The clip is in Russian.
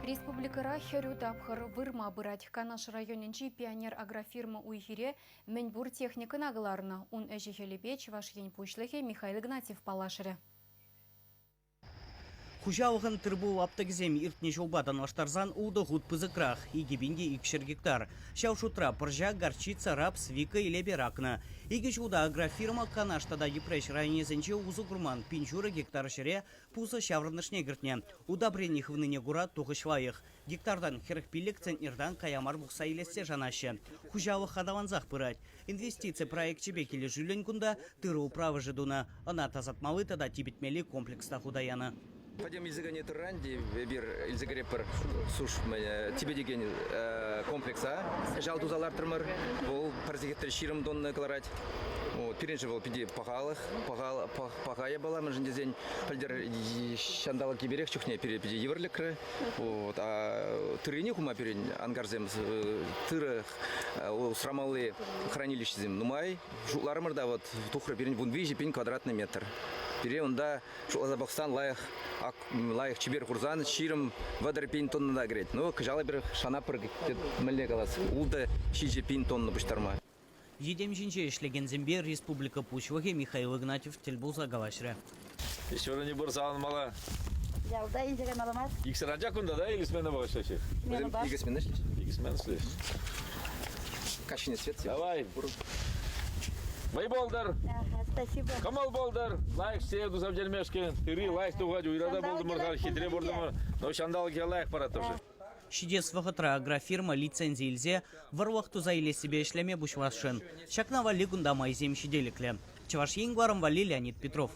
Республикара Херютапхар вырма бырать Канаш районенчи пионер агрофирма уйхире Меньбур техника нагларна. Он эжихелепеч ваш ень пушлыхе Михаил Игнатьев палашыре. Хужауған тырбу аптагзем иртне жолбадан ваштарзан уды гуд пызыкрах, игебинге 2 гектар. Шаушутра пыржа, горчица, рапс, вика или беракна. Иги жуда агрофирма Канаштада епреш районезенче узу гурман пинчура гектар шере пуза шаврынышне гертне. Удобрених в ныне гура тухышлаях. Гектардан херхпилек центнердан каямар бухса илессе жанаще. Хужауы хадаванзах пырать. Инвестиции проект чебекели жюлен кунда тыры управы жедуна. Она тазатмалы тада тибетмели комплекста худаяна. Пойдем изыгане туранди, бир изыгрепер суш тебе деген комплекса. Жал тузалар тырмыр, бол паразиттер ширым донны кыларать. Вот перенже был пиди пагая была, мы же день пальдер шандала киберех чухне пиди еврликры. Вот а тырыни хума перен ангарзем тыры срамалы хранилище зем нумай. Жулармыр да вот тухры перен вунвижи пин квадратный метр. Переонда Шулазабахстан лайх чибер курзан ширым вадар пин тонна да грет. Ну кжала бир шана пыр милле калас. Улда шиже пин тонна буштарма. Едем жинче ишлеген зембер республика Пучваге Михаил Игнатьев Тельбуза Гавашре. Еще не бурсан мала. Ялда инжеге маламат. Иксараджа кунда да или смена башачи? Игасмен Иксмен. Кашине цвет. Давай. Бай болдар. Спасибо. Камал болдар. Лайк все дузам жельмешке. Тыри лайк тугадю. Ирада болды мургар хитре бордуму. Но шандал ке лайк пара тоже. Шидес вахатра агрофирма лицензия илзе варвахту заиле себе шлеме бушвашен. Шакнава лигунда майзем шиделикле. Чаваш енгваром вали Леонид Петров.